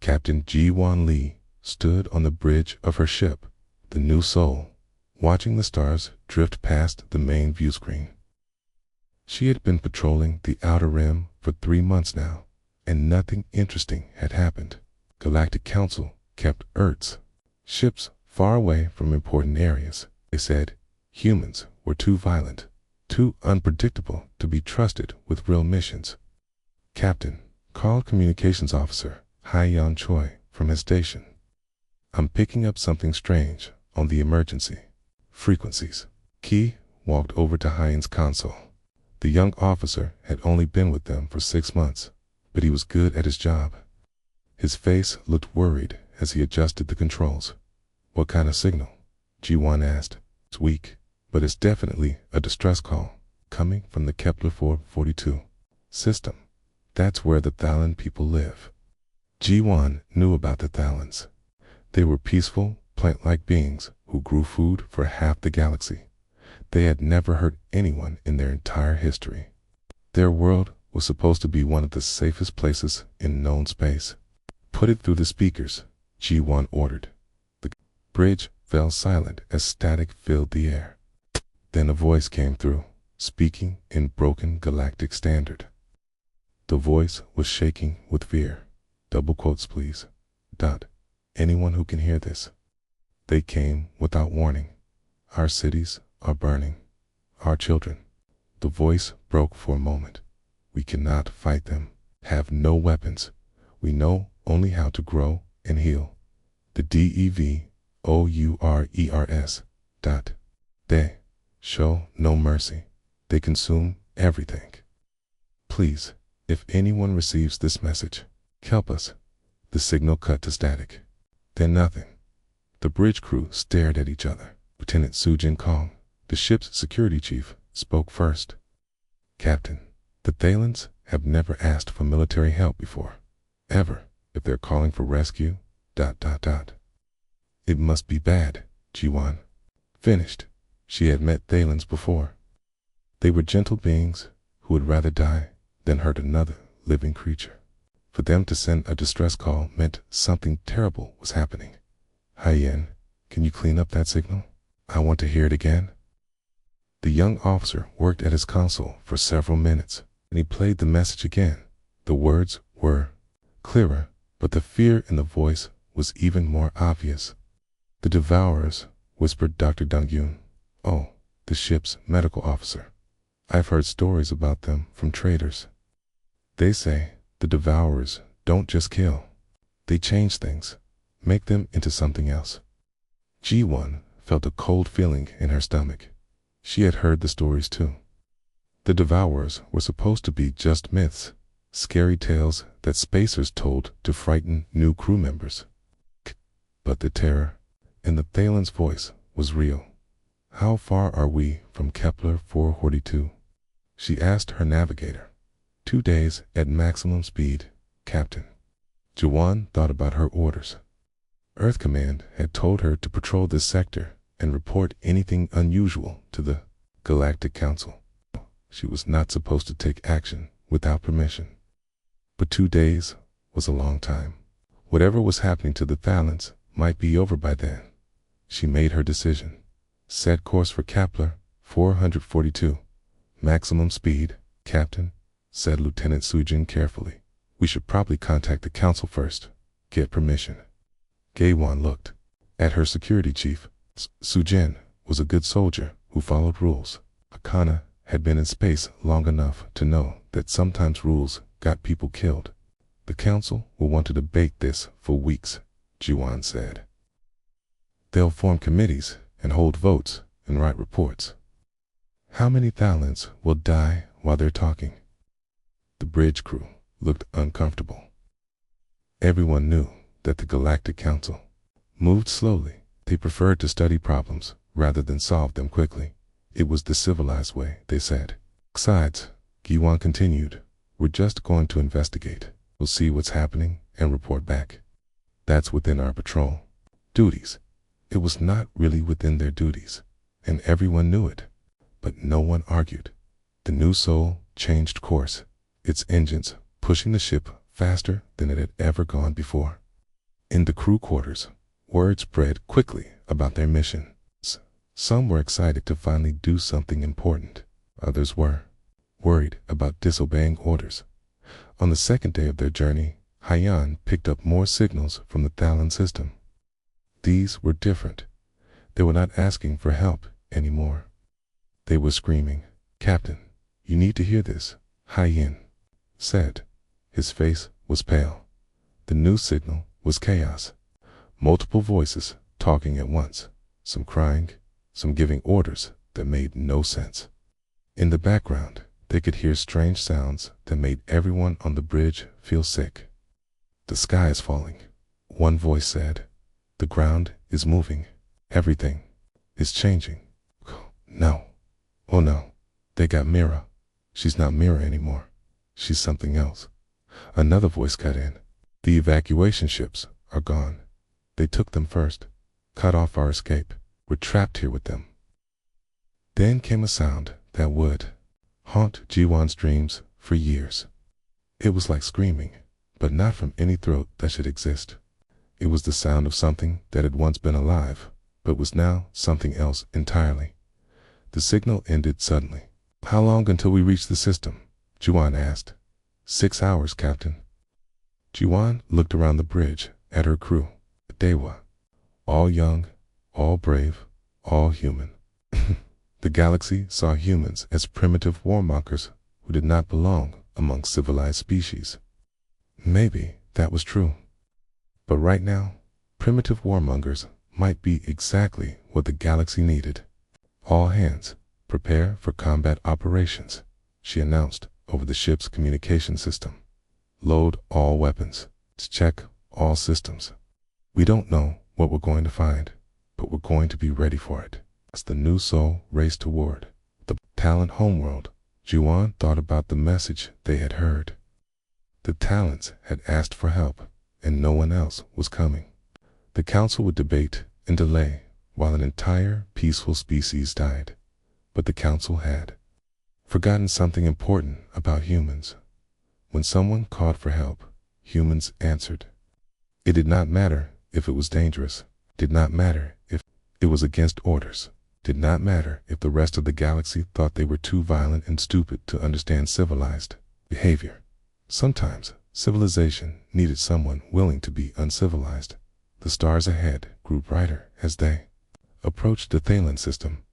Captain Ji-Wan Lee stood on the bridge of her ship, the New Soul, watching the stars drift past the main view screen. She had been patrolling the outer rim for 3 months now, and nothing interesting had happened. Galactic Council kept Earth's ships far away from important areas. They said humans were too violent, too unpredictable to be trusted with real missions. Captain called Communications Officer Hai-Yan Choi from his station. "I'm picking up something strange on the emergency frequencies." Key walked over to Hai-Yan's console. The young officer had only been with them for 6 months, but he was good at his job. His face looked worried as he adjusted the controls. "What kind of signal?" Ji-Wan asked. "It's weak, but it's definitely a distress call coming from the Kepler 442 system. That's where the Thalan people live." Ji-Wan knew about the Thalans. They were peaceful, plant-like beings who grew food for half the galaxy. They had never hurt anyone in their entire history. Their world was supposed to be one of the safest places in known space. "Put it through the speakers," Ji-Wan ordered. The bridge fell silent as static filled the air. Then a voice came through, speaking in broken galactic standard. The voice was shaking with fear. "Double quotes, please. Anyone who can hear this. They came without warning. Our cities are burning. Our children." The voice broke for a moment. "We cannot fight them. Have no weapons. We know only how to grow and heal. The DEVOURERS. They show no mercy. They consume everything. Please, if anyone receives this message, help us." The signal cut to static. Then nothing. The bridge crew stared at each other. Lieutenant Sujin Kong, the ship's security chief, spoke first. "Captain, the Thalans have never asked for military help before. Ever. If they're calling for rescue, ... It must be bad." Ji-Wan finished. She had met Thalans before. They were gentle beings who would rather die than hurt another living creature. For them to send a distress call meant something terrible was happening. "Hai-Yan, can you clean up that signal? I want to hear it again." The young officer worked at his console for several minutes, and he played the message again. The words were clearer, but the fear in the voice was even more obvious. "The Devourers," whispered Dr. Dong-Yun. "Oh, the ship's medical officer. I've heard stories about them from traders. They say the Devourers don't just kill. They change things, make them into something else." Ji-Wan felt a cold feeling in her stomach. She had heard the stories too. The Devourers were supposed to be just myths, scary tales that spacers told to frighten new crew members. But the terror in the Thalan's voice was real. "How far are we from Kepler 442? She asked her navigator. 2 days at maximum speed, Captain." Ji-Wan thought about her orders. Earth Command had told her to patrol this sector and report anything unusual to the Galactic Council. She was not supposed to take action without permission. But 2 days was a long time. Whatever was happening to the Thalans might be over by then. She made her decision. "Set course for Kepler 442. Maximum speed, Captain," said Lieutenant Sujin carefully. "We should probably contact the council first, get permission." Gay-Wan looked at her security chief. Sujin was a good soldier who followed rules. Akana had been in space long enough to know that sometimes rules got people killed. "The council will want to debate this for weeks," Ji-Wan said. "They'll form committees and hold votes and write reports. How many Thalans will die while they're talking?" The bridge crew looked uncomfortable. Everyone knew that the Galactic Council moved slowly. They preferred to study problems rather than solve them quickly. It was the civilized way, they said. "Besides," Ji-Wan continued, "we're just going to investigate. We'll see what's happening and report back. That's within our patrol duties." It was not really within their duties, and everyone knew it. But no one argued. The New Soul changed course, its engines pushing the ship faster than it had ever gone before. In the crew quarters, word spread quickly about their mission. Some were excited to finally do something important. Others were worried about disobeying orders. On the second day of their journey, Hyan picked up more signals from the Thalen system. These were different. They were not asking for help anymore. They were screaming, "Captain, you need to hear this," Hyan said. His face was pale. The new signal was chaos. Multiple voices talking at once, some crying, some giving orders that made no sense. In the background, they could hear strange sounds that made everyone on the bridge feel sick. "The sky is falling," one voice said. "The ground is moving. Everything is changing." "No. Oh no. They got Mira. She's not Mira anymore. She's something else." Another voice cut in. "The evacuation ships are gone. They took them first, cut off our escape. We're trapped here with them." Then came a sound that would haunt Jiwan's dreams for years. It was like screaming, but not from any throat that should exist. It was the sound of something that had once been alive, but was now something else entirely. The signal ended suddenly. "How long until we reach the system?" Jiwan asked. 6 hours, Captain." Jiwan looked around the bridge at her crew. They were all young, all brave, all human. The galaxy saw humans as primitive warmongers who did not belong among civilized species. Maybe that was true. But right now, primitive warmongers might be exactly what the galaxy needed. "All hands, prepare for combat operations," she announced over the ship's communication system. "Load all weapons. Check all systems. We don't know what we're going to find, but we're going to be ready for it." As the new soul raced toward the Talon homeworld, Jiwan thought about the message they had heard. The Talons had asked for help, and no one else was coming. The council would debate and delay while an entire peaceful species died. But the council had forgotten something important about humans. When someone called for help, humans answered. It did not matter if it was dangerous, did not matter if it was against orders, did not matter if the rest of the galaxy thought they were too violent and stupid to understand civilized behavior. Sometimes civilization needed someone willing to be uncivilized. The stars ahead grew brighter as they approached the Thalen system.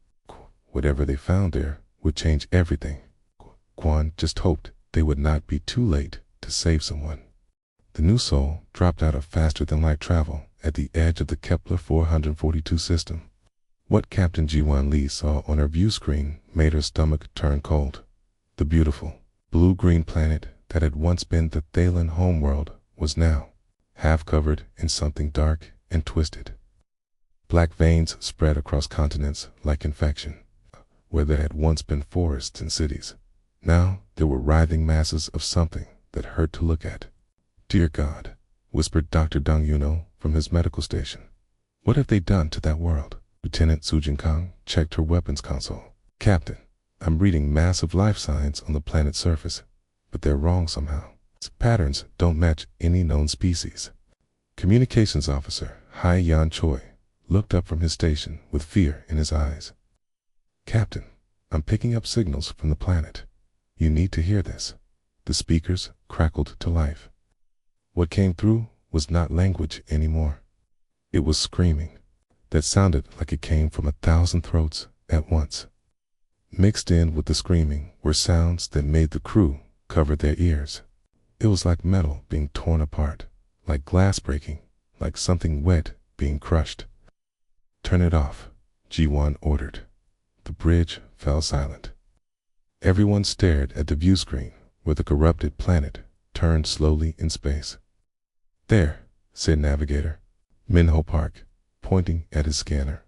Whatever they found there would change everything. Quan just hoped they would not be too late to save someone. The new soul dropped out of faster-than-light travel at the edge of the Kepler 442 system. What Captain Jiwan Lee saw on her view screen made her stomach turn cold. The beautiful, blue-green planet that had once been the Thalen homeworld was now half covered in something dark and twisted. Black veins spread across continents like infection. Where there had once been forests and cities, now there were writhing masses of something that hurt to look at. "Dear God," whispered Dr. Dong Yuno from his medical station. "What have they done to that world?" Lieutenant Sujin Kang checked her weapons console. "Captain, I'm reading massive life signs on the planet's surface, but they're wrong somehow. Its patterns don't match any known species." Communications officer Hai Yan Choi looked up from his station with fear in his eyes. "Captain, I'm picking up signals from the planet. You need to hear this." The speakers crackled to life. What came through was not language anymore. It was screaming that sounded like it came from 1,000 throats at once. Mixed in with the screaming were sounds that made the crew cover their ears. It was like metal being torn apart, like glass breaking, like something wet being crushed. "Turn it off," Jiwan ordered. The bridge fell silent. Everyone stared at the view screen where the corrupted planet turned slowly in space. "There," said Navigator Minho Park, pointing at his scanner.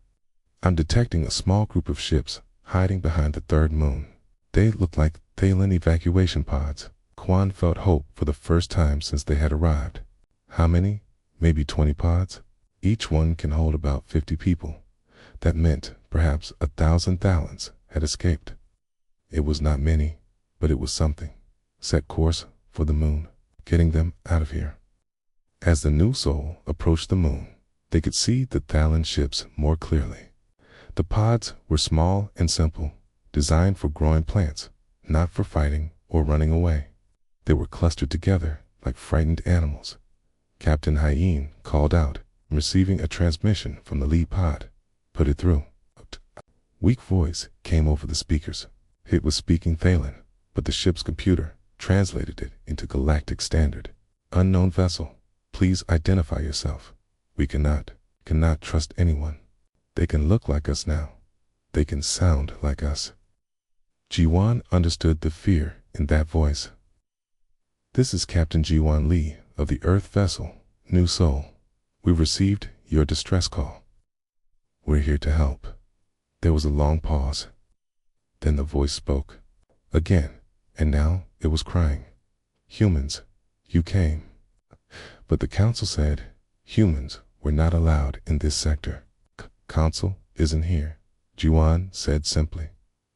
"I'm detecting a small group of ships hiding behind the third moon. They look like Thalen evacuation pods." Quan felt hope for the first time since they had arrived. How many? Maybe 20 pods? Each one can hold about 50 people. That meant perhaps 1,000 Thalens had escaped. It was not many, but it was something. Set course for the moon, getting them out of here. As the new soul approached the moon, they could see the Thallin ships more clearly. The pods were small and simple, designed for growing plants, not for fighting or running away. They were clustered together like frightened animals. Captain Hyene called out, receiving a transmission from the lead pod. Put it through. A weak voice came over the speakers. It was speaking Thallin, but the ship's computer translated it into Galactic Standard. Unknown vessel, please identify yourself. We cannot trust anyone. They can look like us now. They can sound like us. Jiwan understood the fear in that voice. This is Captain Jiwan Lee of the Earth vessel, New Soul. We've received your distress call. We're here to help. There was a long pause. Then the voice spoke. Again, and now it was crying. Humans, you came. But the council said humans were not allowed in this sector. Council isn't here, Jiwan said simply.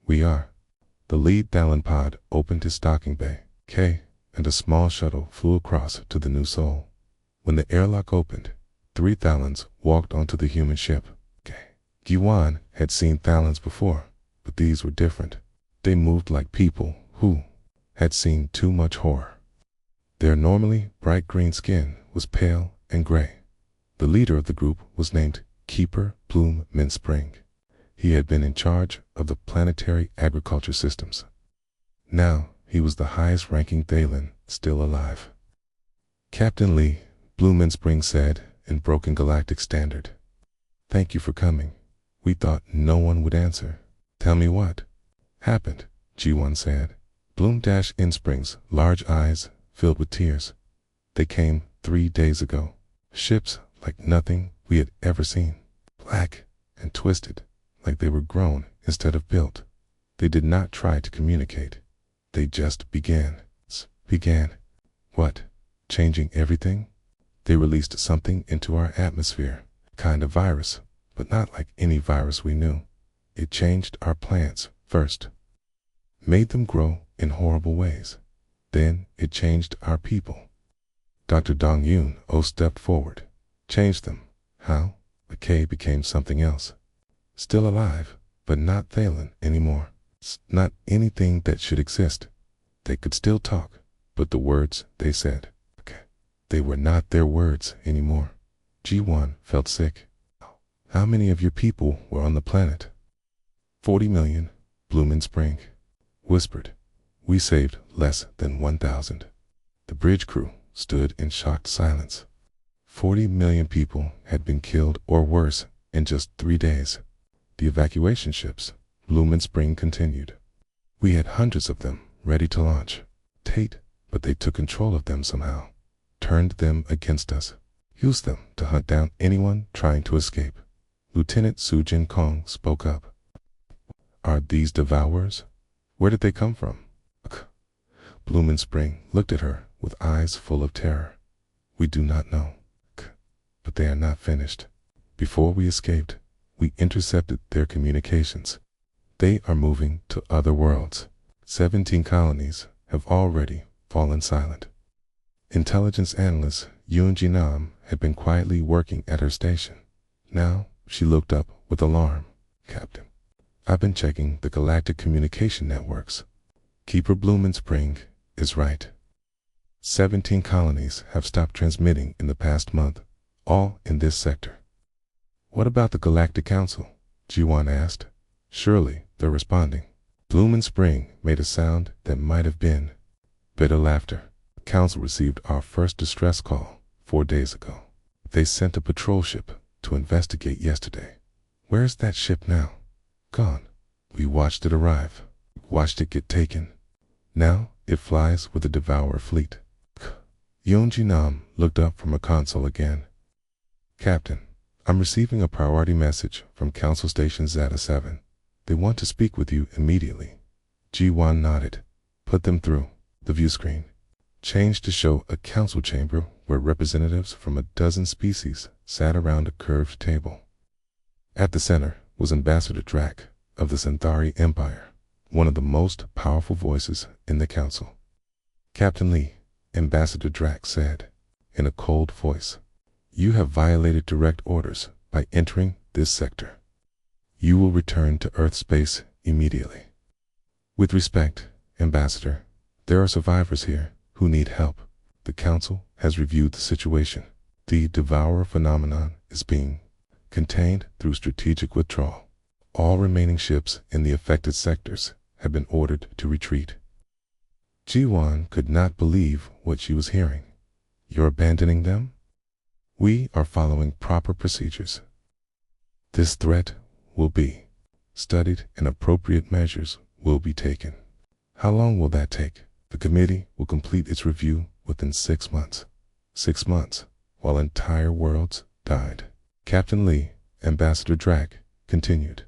We are. The lead Thallin pod opened his docking bay, and a small shuttle flew across to the New Soul. When the airlock opened, 3 Thallins walked onto the human ship. Jiwan had seen Thallins before, but these were different. They moved like people who had seen too much horror. Their normally bright green skin was pale and gray. The leader of the group was named Keeper Bloom Minspring. He had been in charge of the planetary agriculture systems. Now he was the highest-ranking Thallin still alive. Captain Lee, Bloom Minspring said in broken Galactic Standard. Thank you for coming. We thought no one would answer. Tell me what happened, G1 said. Bloom-Inspring's large eyes filled with tears. They came 3 days ago. Ships like nothing we had ever seen. Black and twisted, like they were grown instead of built. They did not try to communicate. They just began. What? Changing everything? They released something into our atmosphere. Kind of virus, but not like any virus we knew. It changed our plants first. Made them grow in horrible ways. Then it changed our people. Dr. Dong Yun stepped forward. Changed them. How? The K became something else. Still alive, but not Thallin anymore. Not anything that should exist. They could still talk, but the words they said, they were not their words anymore. G1 felt sick. How many of your people were on the planet? 40 million, Bloom-Inspring whispered. We saved less than 1,000. The bridge crew stood in shocked silence. 40 million people had been killed or worse in just 3 days. The evacuation ships, Bloom-Inspring continued. We had hundreds of them ready to launch. But they took control of them somehow. Turned them against us. Used them to hunt down anyone trying to escape. Lieutenant Su Jin Kong spoke up. Are these devourers? Where did they come from? Bloom-Inspring looked at her with eyes full of terror. We do not know. But they are not finished. Before we escaped, we intercepted their communications. They are moving to other worlds. 17 colonies have already fallen silent. Intelligence analyst Yoon Ji-nam had been quietly working at her station. Now she looked up with alarm. Captain, I've been checking the galactic communication networks. Keeper Bloom-Inspring is right. 17 colonies have stopped transmitting in the past month, all in this sector. What about the Galactic Council? Ji-wan asked. Surely they're responding. Bloom-Inspring made a sound that might have been bitter laughter. The council received our first distress call 4 days ago. They sent a patrol ship to investigate yesterday. Where's that ship now? Gone. We watched it arrive. Watched it get taken. Now it flies with the Devourer fleet. Yoon Ji-nam looked up from her console again. Captain, I'm receiving a priority message from Council Station Zeta 7. They want to speak with you immediately. Ji-wan nodded. Put them through. The view screen changed to show a council chamber where representatives from a dozen species sat around a curved table. At the center was Ambassador Drac of the Centauri Empire, one of the most powerful voices in the council. Captain Lee, Ambassador Drac said, in a cold voice. You have violated direct orders by entering this sector. You will return to Earth space immediately. With respect, Ambassador, there are survivors here who need help. The Council has reviewed the situation. The Devourer phenomenon is being contained through strategic withdrawal. All remaining ships in the affected sectors have been ordered to retreat. Ji-Wan could not believe what she was hearing. You're abandoning them? We are following proper procedures. This threat will be studied and appropriate measures will be taken. How long will that take? The committee will complete its review within 6 months. 6 months, while entire worlds died. Captain Lee, Ambassador Drac, continued.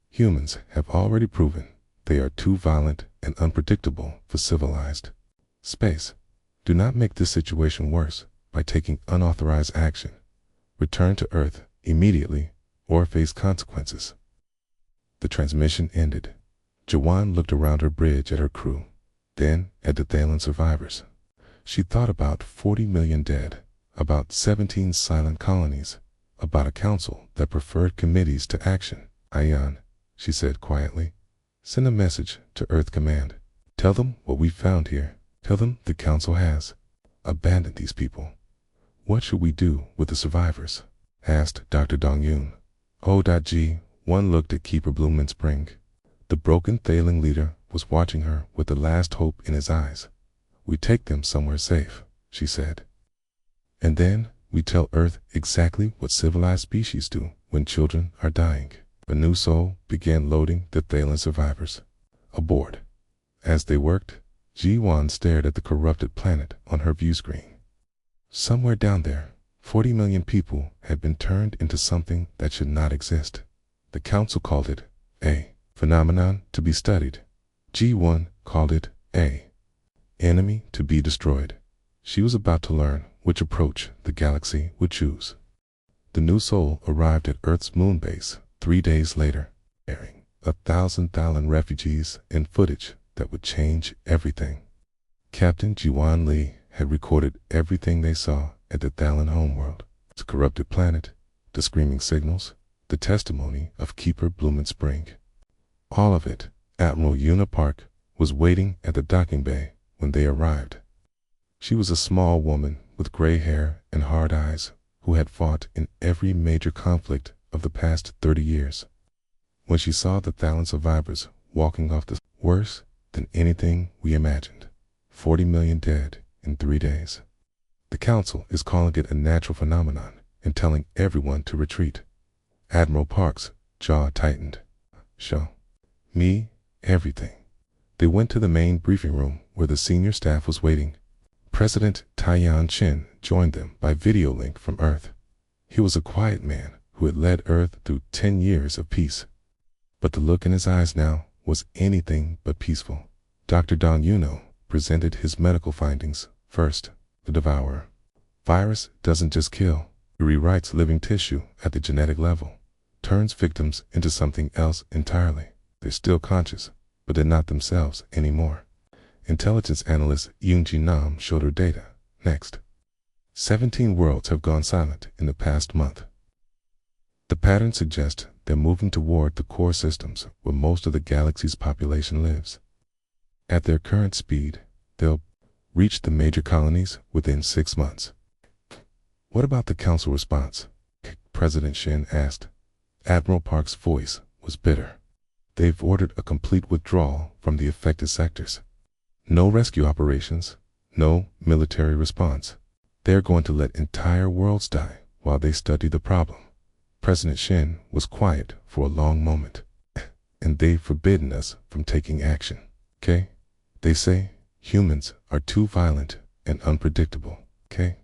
Humans have already proven they are too violent and unpredictable for civilized space. Do not make this situation worse by taking unauthorized action. Return to Earth immediately or face consequences. The transmission ended. Ji-Wan looked around her bridge at her crew, then at the Thaylen survivors. She thought about 40 million dead, about 17 silent colonies, about a council that preferred committees to action. Ayan, she said quietly, send a message to Earth Command. Tell them what we found here. Tell them the council has abandoned these people. What should we do with the survivors? Asked Dr. Dong-Yun. One looked at Keeper Blumen Spring. The broken Thaylen leader was watching her with the last hope in his eyes. We take them somewhere safe, she said. And then we tell Earth exactly what civilized species do when children are dying. A new soul began loading the Thaylen survivors aboard. As they worked, Ji-Wan stared at the corrupted planet on her view screen. Somewhere down there, 40 million people had been turned into something that should not exist. The council called it a phenomenon to be studied. Ji-Wan called it a enemy to be destroyed. She was about to learn which approach the galaxy would choose. The new soul arrived at Earth's moon base 3 days later, carrying 1,000 Thaylen refugees and footage that would change everything. Captain Ji-Wan Lee had recorded everything they saw at the Thaylen homeworld. The corrupted planet, the screaming signals, the testimony of Keeper Blumen Spring. All of it. Admiral Yuna Park was waiting at the docking bay when they arrived. She was a small woman with gray hair and hard eyes who had fought in every major conflict of the past 30 years. When she saw the Thaylen survivors walking off the worse than anything we imagined. 40 million dead in 3 days. The council is calling it a natural phenomenon and telling everyone to retreat. Admiral Park's jaw tightened. Show me everything. They went to the main briefing room where the senior staff was waiting. President Taiyan Chin joined them by video link from Earth. He was a quiet man who had led Earth through 10 years of peace. But the look in his eyes now was anything but peaceful. Dr. Dong-Yuno presented his medical findings. First, the Devourer virus doesn't just kill, it rewrites living tissue at the genetic level, turns victims into something else entirely. They're still conscious, but they're not themselves anymore. Intelligence analyst Yoon-Ji Nam showed her data. Next, 17 worlds have gone silent in the past month. The pattern suggests they're moving toward the core systems where most of the galaxy's population lives. At their current speed, they'll reach the major colonies within 6 months. What about the council response? President Shin asked. Admiral Park's voice was bitter. They've ordered a complete withdrawal from the affected sectors. No rescue operations, no military response. They're going to let entire worlds die while they study the problem. President Shin was quiet for a long moment. And they've forbidden us from taking action. Okay? They say humans are too violent and unpredictable. Okay?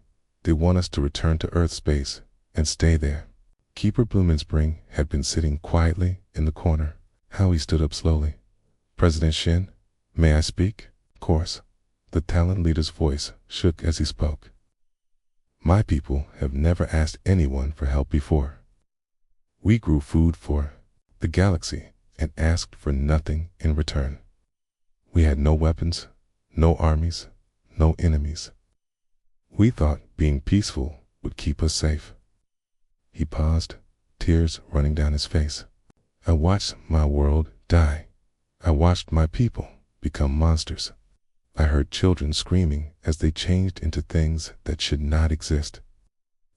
They want us to return to Earth space and stay there. Keeper Blumen Spring had been sitting quietly in the corner. Howie stood up slowly. President Shin, may I speak? Of course. The Thaylen leader's voice shook as he spoke. My people have never asked anyone for help before. We grew food for the galaxy and asked for nothing in return. We had no weapons, no armies, no enemies. We thought Being peaceful would keep us safe. He paused, tears running down his face. I watched my world die. I watched my people become monsters. I heard children screaming as they changed into things that should not exist.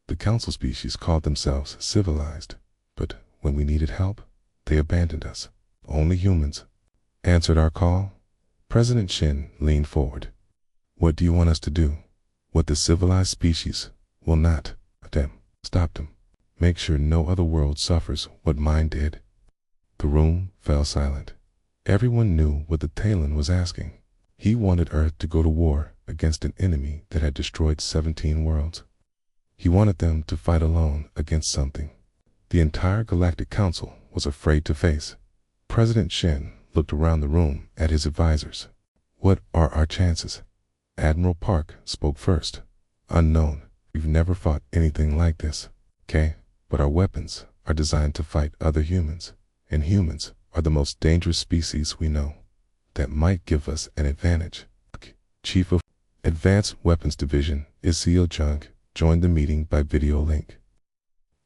The council species called themselves civilized, but when we needed help, they abandoned us. Only humans answered our call. President Shin leaned forward. What do you want us to do? What the civilized species will not. Stop them. Make sure no other world suffers what mine did. The room fell silent. Everyone knew what the Talon was asking. He wanted Earth to go to war against an enemy that had destroyed 17 worlds. He wanted them to fight alone against something the entire Galactic Council was afraid to face. President Shin looked around the room at his advisors. What are our chances? Admiral Park spoke first. Unknown. We've never fought anything like this. Okay, but our weapons are designed to fight other humans, and humans are the most dangerous species we know. That might give us an advantage. Chief of Advanced Weapons Division, Seo Jung, joined the meeting by video link.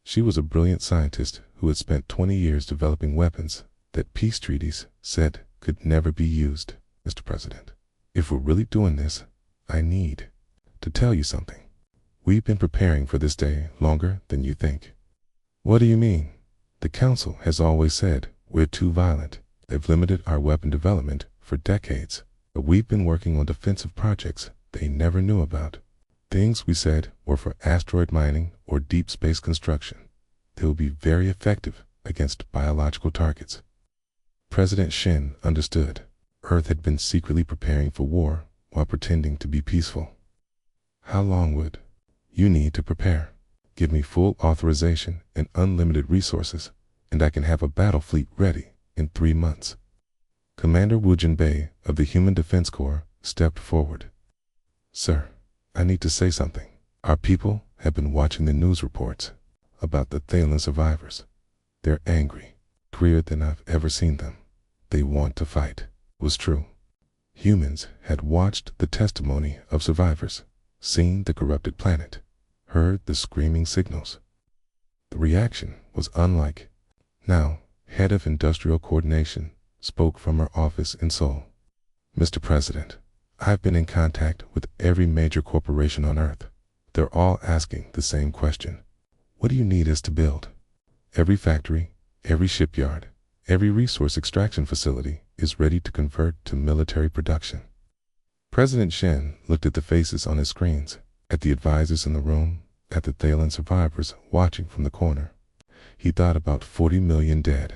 She was a brilliant scientist who had spent 20 years developing weapons that peace treaties said could never be used. Mr. President, if we're really doing this, I need to tell you something. We've been preparing for this day longer than you think. What do you mean? The Council has always said we're too violent. They've limited our weapon development for decades, but we've been working on defensive projects they never knew about. Things we said were for asteroid mining or deep space construction. They will be very effective against biological targets. President Shin understood. Earth had been secretly preparing for war while pretending to be peaceful. How long would you need to prepare? Give me full authorization and unlimited resources, and I can have a battle fleet ready in 3 months. Commander Wu Jinbei of the Human Defense Corps stepped forward. Sir, I need to say something. Our people have been watching the news reports about the Thalen survivors. They're angry, angrier than I've ever seen them. They want to fight. It was true. Humans had watched the testimony of survivors, seen the corrupted planet, heard the screaming signals. The reaction was unlike. Now, Head of Industrial Coordination spoke from her office in Seoul. Mr. President, I've been in contact with every major corporation on Earth. They're all asking the same question. What do you need us to build? Every factory, every shipyard, every resource extraction facility is ready to convert to military production. President Shin looked at the faces on his screens, at the advisors in the room, at the Thalen survivors watching from the corner. He thought about 40 million dead,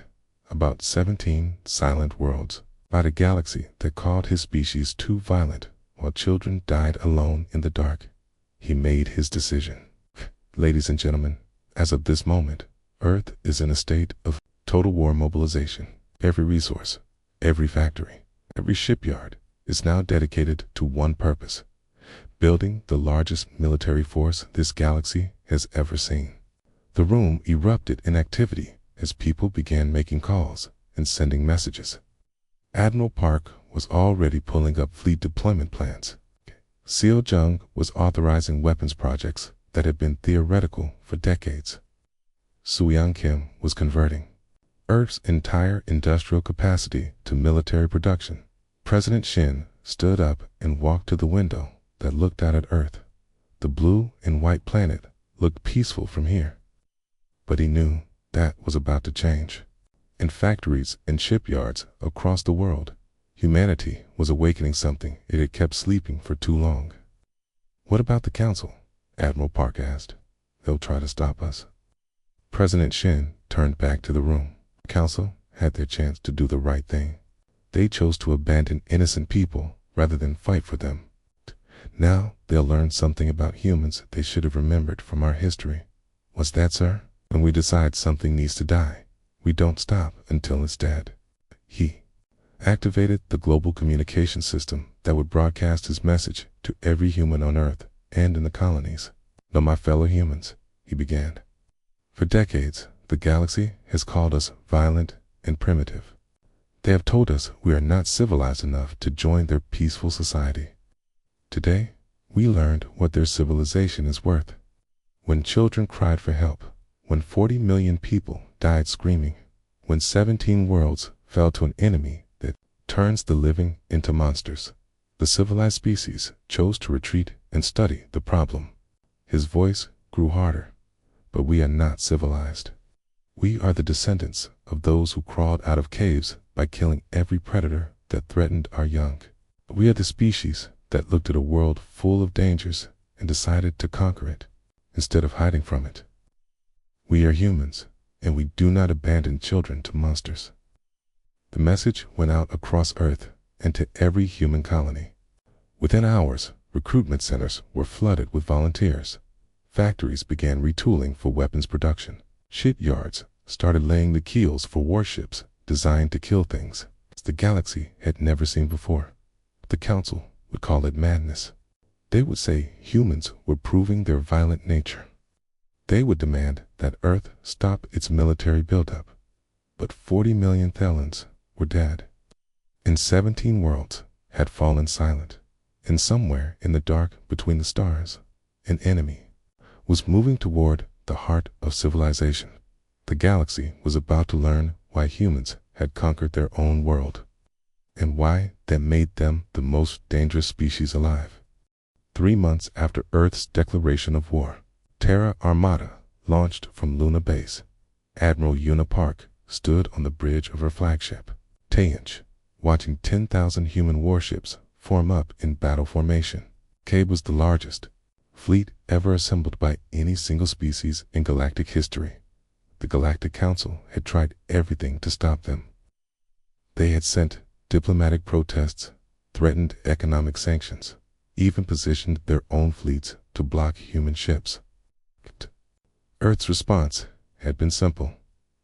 about 17 silent worlds, about a galaxy that called his species too violent while children died alone in the dark. He made his decision. Ladies and gentlemen, as of this moment, Earth is in a state of total war mobilization. Every resource, every factory, every shipyard is now dedicated to one purpose: building the largest military force this galaxy has ever seen. The room erupted in activity as people began making calls and sending messages. Admiral Park was already pulling up fleet deployment plans. Seo Jung was authorizing weapons projects that had been theoretical for decades. Suyang Kim was converting Earth's entire industrial capacity to military production. President Shin stood up and walked to the window that looked out at Earth. The blue and white planet looked peaceful from here. But he knew that was about to change. In factories and shipyards across the world, humanity was awakening something it had kept sleeping for too long. What about the Council? Admiral Park asked. They'll try to stop us. President Shin turned back to the room. The Council had their chance to do the right thing. They chose to abandon innocent people rather than fight for them. Now they'll learn something about humans they should have remembered from our history. What's that, sir? When we decide something needs to die, we don't stop until it's dead. He activated the global communication system that would broadcast his message to every human on Earth and in the colonies. "Know my fellow humans," he began. For decades, the galaxy has called us violent and primitive. They have told us we are not civilized enough to join their peaceful society. Today, We learned what their civilization is worth. When children cried for help, when 40 million people died screaming, when 17 worlds fell to an enemy that turns the living into monsters, the civilized species chose to retreat and study the problem. His voice grew harder. But we are not civilized. We are the descendants of those who crawled out of caves by killing every predator that threatened our young. We are the species that looked at a world full of dangers and decided to conquer it instead of hiding from it. We are humans, and we do not abandon children to monsters. The message went out across Earth and to every human colony. Within hours, recruitment centers were flooded with volunteers. Factories began retooling for weapons production. Shipyards started laying the keels for warships designed to kill things the galaxy had never seen before. The Council would call it madness. They would say humans were proving their violent nature. They would demand that Earth stop its military buildup. But 40 million Thelans were dead. And 17 worlds had fallen silent. And somewhere in the dark between the stars, an enemy was moving toward the heart of civilization. The galaxy was about to learn why humans had conquered their own world, and why that made them the most dangerous species alive. 3 months after Earth's declaration of war, Terra Armada launched from Luna Base. Admiral Una Park stood on the bridge of her flagship, Tayanch, watching 10,000 human warships form up in battle formation. Cabe was the largest fleet ever assembled by any single species in galactic history. The Galactic Council had tried everything to stop them. They had sent diplomatic protests, threatened economic sanctions, even positioned their own fleets to block human ships. Earth's response had been simple: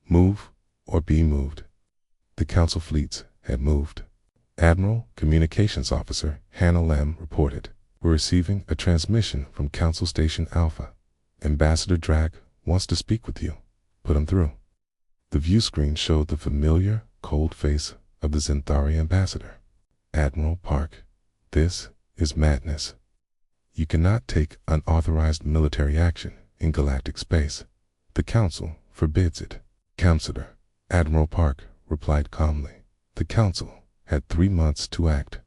move or be moved. The Council fleets had moved. Admiral Communications Officer Hannah Lamb reported, "We're receiving a transmission from Council Station Alpha. Ambassador Drag wants to speak with you. Put him through." The view screen showed the familiar, cold face of the Zenthari ambassador. "Admiral Park, this is madness. You cannot take unauthorized military action in galactic space. The Council forbids it." "Counselor," Admiral Park replied calmly, "the Council had 3 months to act.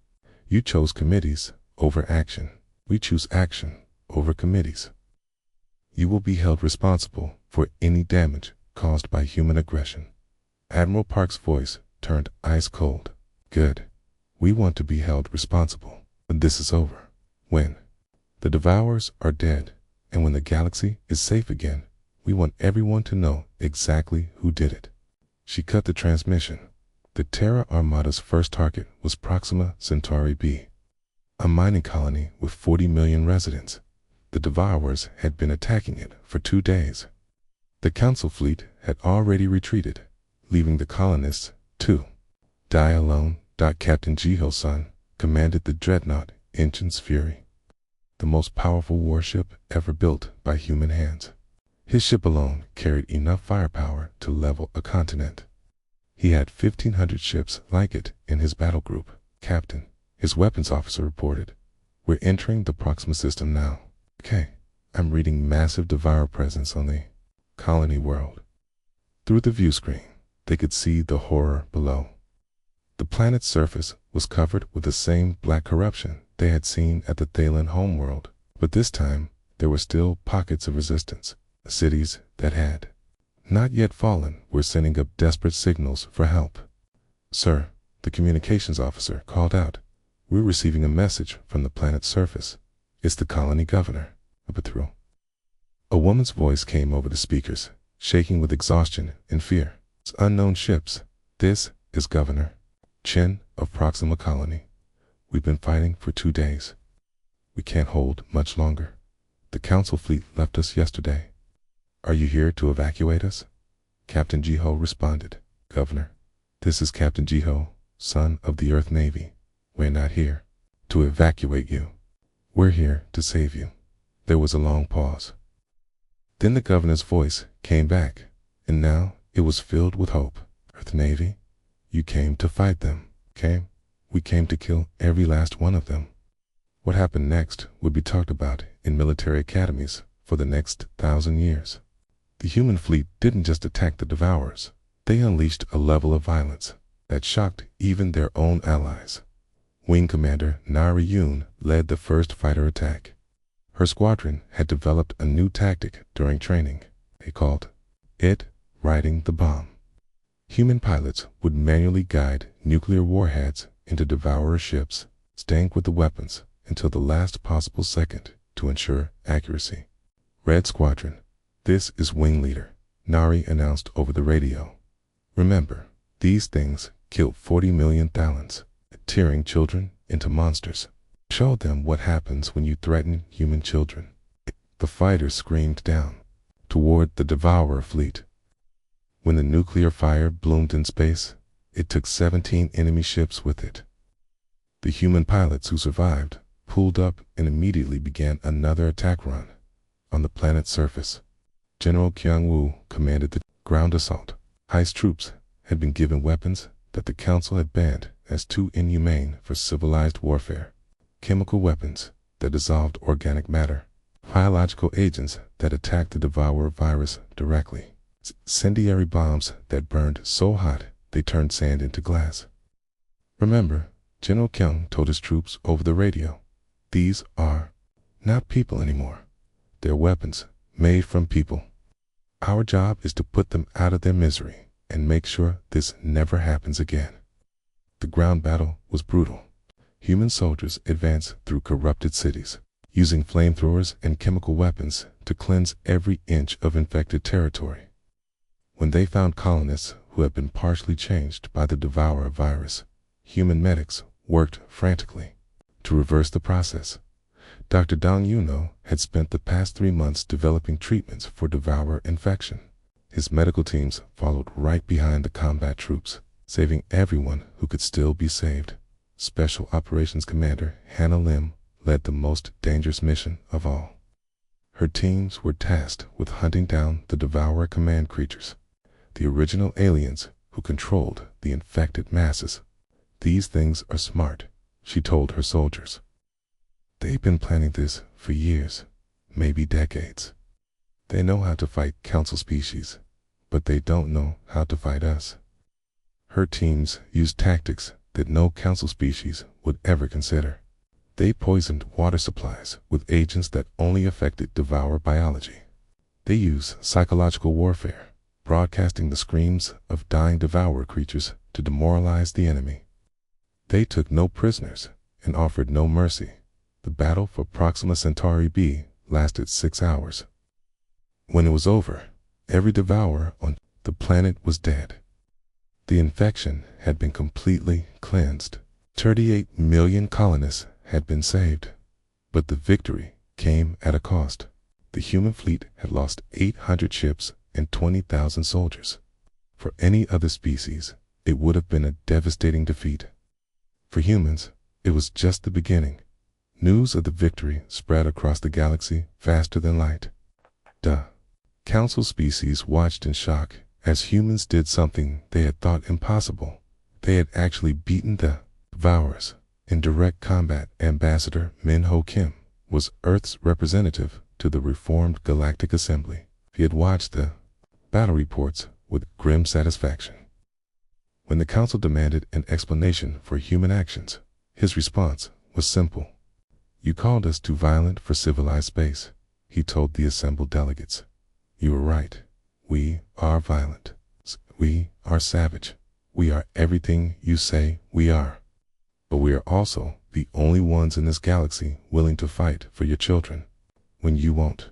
You chose committees over action. We choose action over committees. You will be held responsible for any damage caused by human aggression." Admiral Park's voice turned ice cold. "Good. We want to be held responsible. When this is over, when the Devourers are dead, and when the galaxy is safe again, we want everyone to know exactly who did it." She cut the transmission. The Terra Armada's first target was Proxima Centauri b, a mining colony with 40 million residents. The Devourers had been attacking it for 2 days. The Council fleet had already retreated, leaving the colonists to die alone. Captain Jiho-san commanded the dreadnought Engine's Fury, the most powerful warship ever built by human hands. His ship alone carried enough firepower to level a continent. He had 1,500 ships like it in his battle group. "Captain," his weapons officer reported, "we're entering the Proxima system now." "Okay." I'm reading massive Devourer presence on the colony world. Through the view screen, they could see the horror below. The planet's surface was covered with the same black corruption they had seen at the Thalen homeworld, but this time there were still pockets of resistance. Cities that had not yet fallen were sending up desperate signals for help. "Sir," the communications officer called out, "we're receiving a message from the planet's surface. It's the colony governor." A woman's voice came over the speakers, shaking with exhaustion and fear. "It's unknown ships. This is Governor Chen of Proxima Colony. We've been fighting for 2 days. We can't hold much longer. The Council fleet left us yesterday. Are you here to evacuate us?" Captain Jiho responded, "Governor, this is Captain Jiho, son of the Earth Navy. We're not here to evacuate you. We're here to save you." There was a long pause. Then the governor's voice came back, and now it was filled with hope. "Earth Navy, you came to fight them. We came to kill every last one of them. What happened next would be talked about in military academies for the next 1,000 years. The human fleet didn't just attack the Devourers. They unleashed a level of violence that shocked even their own allies. Wing Commander Nari Yun led the first fighter attack. Her squadron had developed a new tactic during training. They called it riding the bomb. Human pilots would manually guide nuclear warheads into Devourer ships, staying with the weapons until the last possible second to ensure accuracy. Red Squadron, this is Wing Leader, Nari announced over the radio. Remember, these things killed 40 million Thalans, tearing children into monsters. Show them what happens when you threaten human children. The fighters screamed down toward the Devourer fleet. When the nuclear fire bloomed in space, it took 17 enemy ships with it. The human pilots who survived pulled up and immediately began another attack run. On the planet's surface, General Kyung-woo commanded the ground assault. Heist troops had been given weapons that the Council had banned as too inhumane for civilized warfare. Chemical weapons that dissolved organic matter. Biological agents that attacked the Devourer virus directly. Incendiary bombs that burned so hot they turned sand into glass. Remember, General Kyung told his troops over the radio, these are not people anymore. They're weapons made from people. Our job is to put them out of their misery and make sure this never happens again. The ground battle was brutal. Human soldiers advanced through corrupted cities, using flamethrowers and chemical weapons to cleanse every inch of infected territory. When they found colonists who had been partially changed by the Devourer virus, human medics worked frantically to reverse the process. Dr. Dong Yuno had spent the past 3 months developing treatments for Devourer infection. His medical teams followed right behind the combat troops, saving everyone who could still be saved. Special Operations Commander Hannah Lim led the most dangerous mission of all. Her teams were tasked with hunting down the Devourer command creatures, the original aliens who controlled the infected masses. These things are smart, she told her soldiers. They've been planning this for years, maybe decades. They know how to fight Council species, but they don't know how to fight us. Her teams used tactics that no Council species would ever consider. They poisoned water supplies with agents that only affected Devourer biology. They used psychological warfare, broadcasting the screams of dying Devourer creatures to demoralize the enemy. They took no prisoners and offered no mercy. The battle for Proxima Centauri B lasted 6 hours. When it was over, every Devourer on the planet was dead. The infection had been completely cleansed. 38 million colonists had been saved, but the victory came at a cost. The human fleet had lost 800 ships and 20,000 soldiers. For any other species, it would have been a devastating defeat. For humans, it was just the beginning. News of the victory spread across the galaxy faster than light. Council species watched in shock as humans did something they had thought impossible. They had actually beaten the Devourers in direct combat. Ambassador Min-Ho Kim was Earth's representative to the Reformed Galactic Assembly. He had watched the battle reports with grim satisfaction. When the Council demanded an explanation for human actions, his response was simple. You called us too violent for civilized space, he told the assembled delegates. You were right. We are violent. We are savage. We are everything you say we are. But we are also the only ones in this galaxy willing to fight for your children when you won't.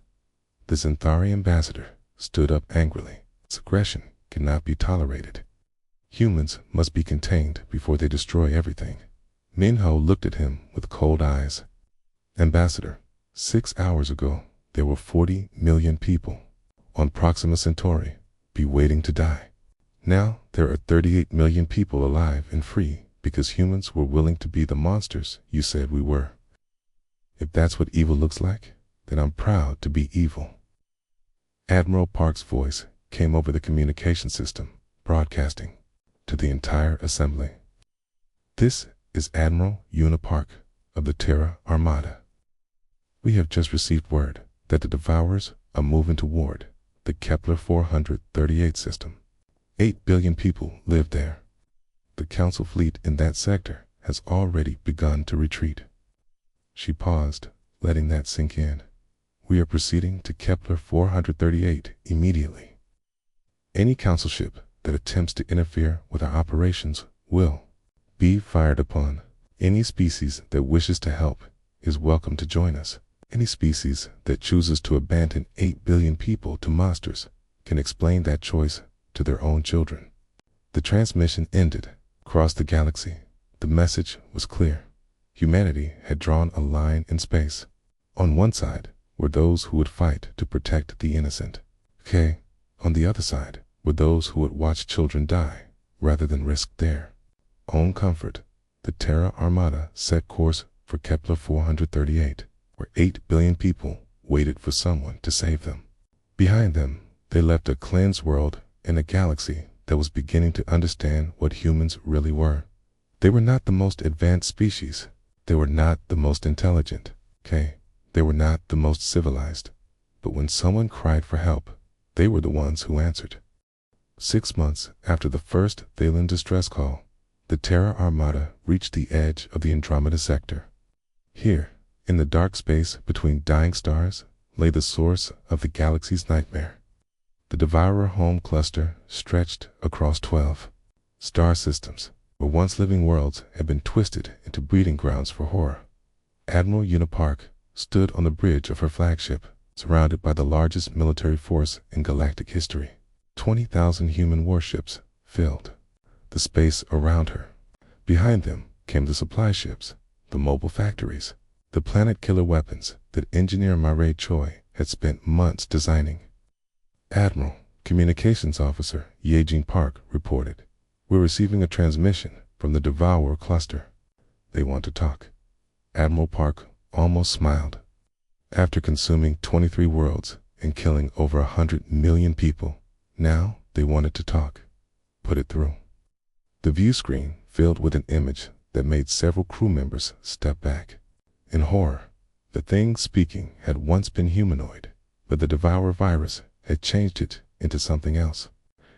The Centauri ambassador stood up angrily. This aggression cannot be tolerated. Humans must be contained before they destroy everything. Min-Ho looked at him with cold eyes. Ambassador, 6 hours ago, there were 40 million people on Proxima Centauri be waiting to die. Now there are 38 million people alive and free because humans were willing to be the monsters you said we were. If that's what evil looks like, then I'm proud to be evil. Admiral Park's voice came over the communication system, broadcasting to the entire assembly. This is Admiral Una Park of the Terra Armada. We have just received word that the Devourers are moving toward the Kepler 438 system. 8 billion people live there. The Council fleet in that sector has already begun to retreat. She paused, letting that sink in. We are proceeding to Kepler 438 immediately. Any Council ship that attempts to interfere with our operations will be fired upon. Any species that wishes to help is welcome to join us. Any species that chooses to abandon 8 billion people to monsters can explain that choice to their own children. The transmission ended. Across the galaxy, the message was clear. Humanity had drawn a line in space. On one side were those who would fight to protect the innocent. On the other side were those who would watch children die rather than risk their own comfort. The Terra Armada set course for Kepler 438, where 8 billion people waited for someone to save them. Behind them, they left a cleansed world and a galaxy that was beginning to understand what humans really were. They were not the most advanced species. They were not the most intelligent. They were not the most civilized. But when someone cried for help, they were the ones who answered. 6 months after the first Thalen distress call, the Terra Armada reached the edge of the Andromeda sector. Here, in the dark space between dying stars, lay the source of the galaxy's nightmare. The Devourer home cluster stretched across 12 star systems, where once living worlds had been twisted into breeding grounds for horror. Admiral Unipark stood on the bridge of her flagship, surrounded by the largest military force in galactic history. 20,000 human warships filled the space around her. Behind them came the supply ships, the mobile factories, the planet-killer weapons that Engineer Marae Choi had spent months designing. Admiral, Communications Officer Yejin Park reported, "We're receiving a transmission from the Devourer cluster. They want to talk." Admiral Park almost smiled. After consuming 23 worlds and killing over 100 million people, now they wanted to talk. Put it through. The view screen filled with an image that made several crew members step back. In horror, the thing speaking had once been humanoid, but the Devourer virus had changed it into something else.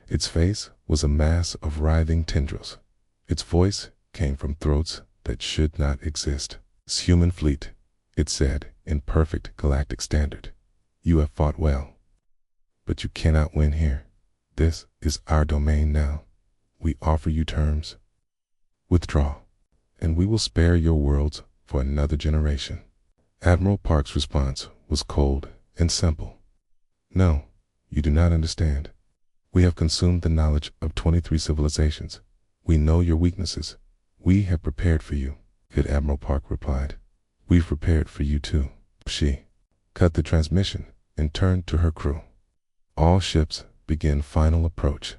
Its face was a mass of writhing tendrils. Its voice came from throats that should not exist. "This human fleet," it said in perfect galactic standard, "you have fought well, but you cannot win here. This is our domain now. We offer you terms. Withdraw, and we will spare your worlds for another generation." Admiral Park's response was cold and simple. "No, you do not understand. We have consumed the knowledge of 23 civilizations. We know your weaknesses. We have prepared for you." Good Admiral Park replied, "We've prepared for you too." She cut the transmission and turned to her crew. "All ships begin final approach.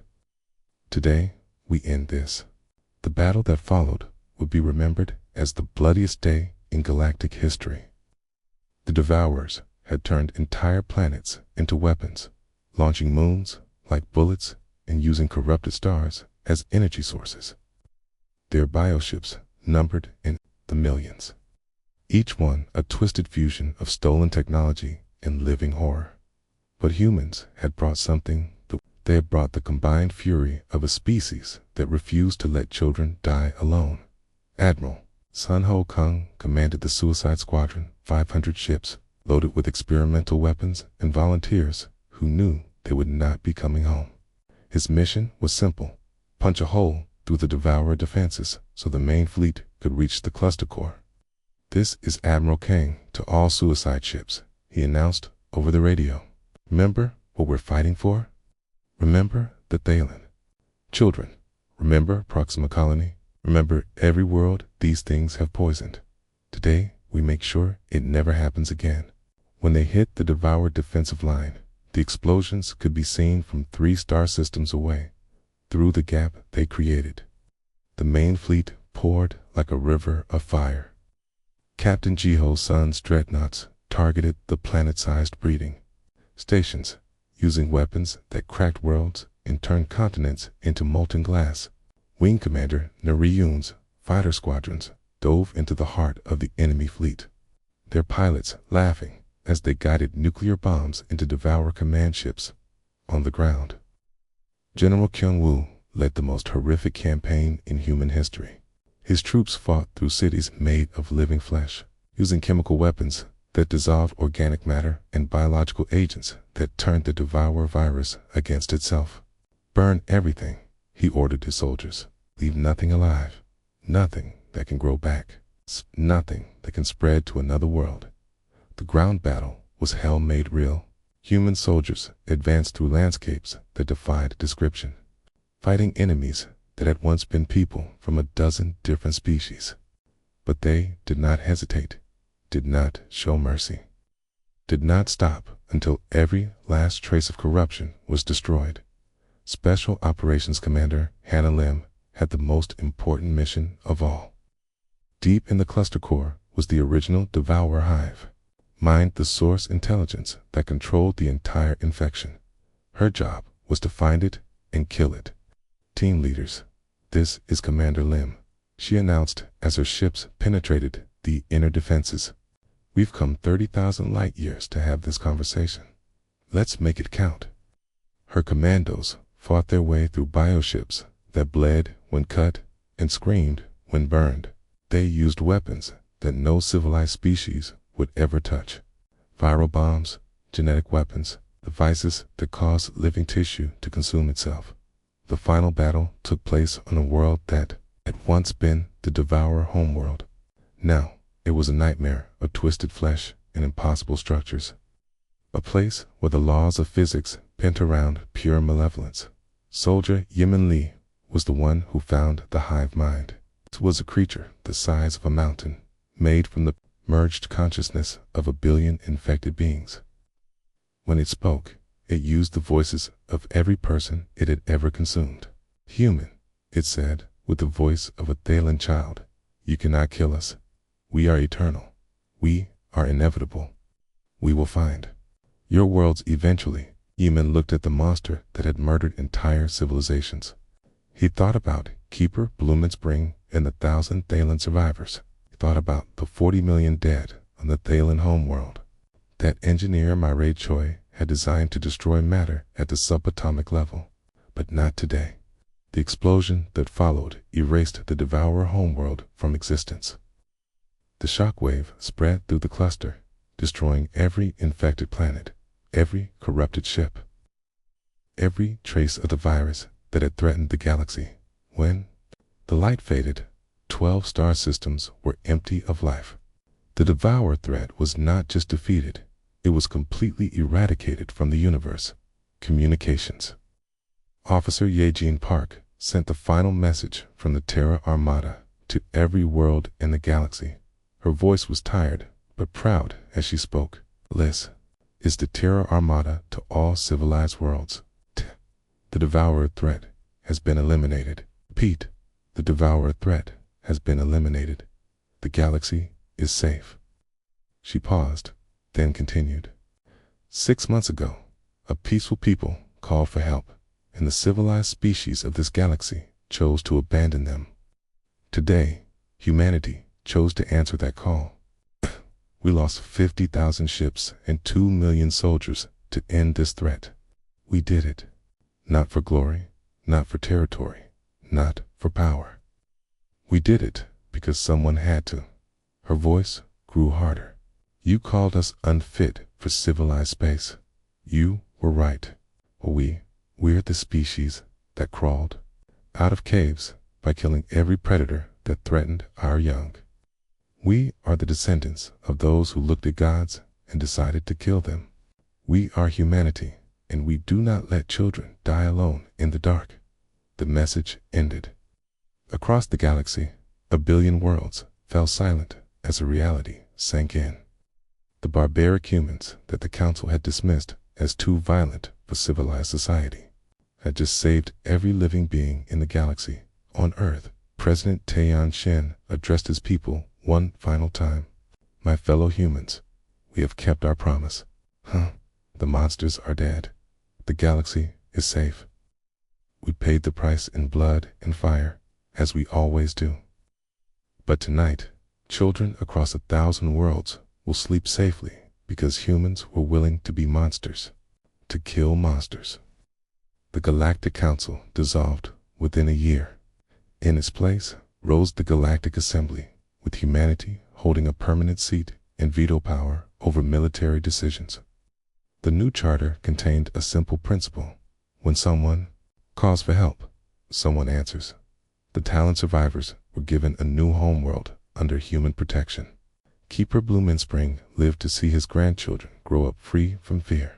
Today, we end this." The battle that followed would be remembered as the bloodiest day in galactic history. The Devourers had turned entire planets into weapons, launching moons like bullets and using corrupted stars as energy sources. Their bioships numbered in the millions, each one a twisted fusion of stolen technology and living horror. But humans had brought something. They had brought the combined fury of a species that refused to let children die alone. Admiral Sun Ho Kung commanded the Suicide Squadron, 500 ships, loaded with experimental weapons and volunteers who knew they would not be coming home. His mission was simple: punch a hole through the Devourer defenses so the main fleet could reach the cluster core. "This is Admiral Kang to all suicide ships," he announced over the radio. "Remember what we're fighting for? Remember the Thalen. Children, remember Proxima Colony. Remember every world these things have poisoned. Today, we make sure it never happens again." When they hit the Devourer defensive line, the explosions could be seen from 3 star systems away, through the gap they created. The main fleet poured like a river of fire. Captain Jiho's son's dreadnoughts targeted the planet-sized breeding stations, using weapons that cracked worlds and turned continents into molten glass. Wing Commander Nariyun's fighter squadrons dove into the heart of the enemy fleet, their pilots laughing as they guided nuclear bombs into Devour command ships on the ground. General Kyung-woo led the most horrific campaign in human history. His troops fought through cities made of living flesh, using chemical weapons that dissolved organic matter and biological agents that turned the Devour virus against itself. Burn everything, he ordered his soldiers. Leave nothing alive, nothing that can grow back, nothing that can spread to another world. The ground battle was hell made real. Human soldiers advanced through landscapes that defied description, fighting enemies that had once been people from a dozen different species. But they did not hesitate, did not show mercy, did not stop until every last trace of corruption was destroyed. Special Operations Commander Hannah Lim had the most important mission of all. Deep in the cluster core was the original Devour hive, mined the source intelligence that controlled the entire infection. Her job was to find it and kill it. Team leaders, this is Commander Lim, she announced as her ships penetrated the inner defenses. We've come 30,000 light years to have this conversation. Let's make it count. Her commandos fought their way through bioships that bled when cut and screamed when burned. They used weapons that no civilized species would ever touch. Viral bombs, genetic weapons, devices that caused living tissue to consume itself. The final battle took place on a world that had once been the Devour homeworld. Now, it was a nightmare of twisted flesh and impossible structures. A place where the laws of physics bent around pure malevolence. Soldier Yemin Lee was the one who found the hive mind. It was a creature the size of a mountain, made from the merged consciousness of 1 billion infected beings. When it spoke, it used the voices of every person it had ever consumed. Human, it said, with the voice of a Thaylen child, you cannot kill us. We are eternal. We are inevitable. We will find your worlds eventually. Yemin looked at the monster that had murdered entire civilizations. He thought about Keeper Blumenspring and the 1,000 Thaylen survivors. He thought about the 40 million dead on the Thaylen homeworld. That engineer Mireille Choi had designed to destroy matter at the subatomic level. But not today. The explosion that followed erased the Devourer homeworld from existence. The shockwave spread through the cluster, destroying every infected planet, every corrupted ship, every trace of the virus that had threatened the galaxy. When the light faded, 12 star systems were empty of life. The Devourer threat was not just defeated, it was completely eradicated from the universe. Communications. Officer Yejin Park sent the final message from the Terra Armada to every world in the galaxy. Her voice was tired, but proud as she spoke. This is the Terra Armada to all civilized worlds. The Devourer threat has been eliminated. Pete, the Devourer threat has been eliminated. The galaxy is safe. She paused, then continued. 6 months ago, a peaceful people called for help, and the civilized species of this galaxy chose to abandon them. Today, humanity chose to answer that call. We lost 50,000 ships and 2 million soldiers to end this threat. We did it. Not for glory, not for territory, not for power. We did it because someone had to. Her voice grew harder. You called us unfit for civilized space. You were right. We're the species that crawled out of caves by killing every predator that threatened our young. We are the descendants of those who looked at gods and decided to kill them. We are humanity, and we do not let children die alone in the dark. The message ended. Across the galaxy, 1 billion worlds fell silent as a reality sank in. The barbaric humans that the council had dismissed as too violent for civilized society had just saved every living being in the galaxy. On Earth, President Taeyeon Shin addressed his people one final time. My fellow humans, we have kept our promise. The monsters are dead. The galaxy is safe. We paid the price in blood and fire, as we always do. But tonight, Children across 1,000 worlds will sleep safely because humans were willing to be monsters, to kill monsters. The Galactic Council dissolved within a year. In its place rose the Galactic Assembly, with humanity holding a permanent seat and veto power over military decisions. The new charter contained a simple principle. When someone calls for help, someone answers. The Talon survivors were given a new homeworld under human protection. Keeper Bloomingspring lived to see his grandchildren grow up free from fear,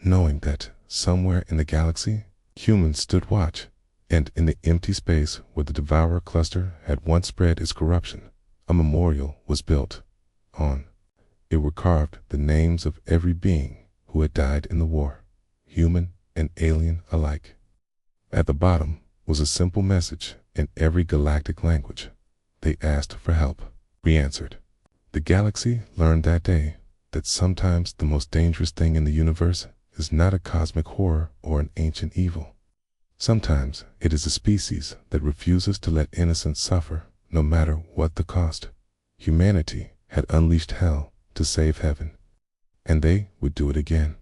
knowing that somewhere in the galaxy, humans stood watch, and in the empty space where the Devourer cluster had once spread its corruption, a memorial was built. On it were carved the names of every being who had died in the war, human and alien alike. At the bottom was a simple message in every galactic language. They asked for help. We answered. The galaxy learned that day that sometimes the most dangerous thing in the universe is not a cosmic horror or an ancient evil. Sometimes it is a species that refuses to let innocents suffer, no matter what the cost. Humanity had unleashed hell to save heaven, and they would do it again.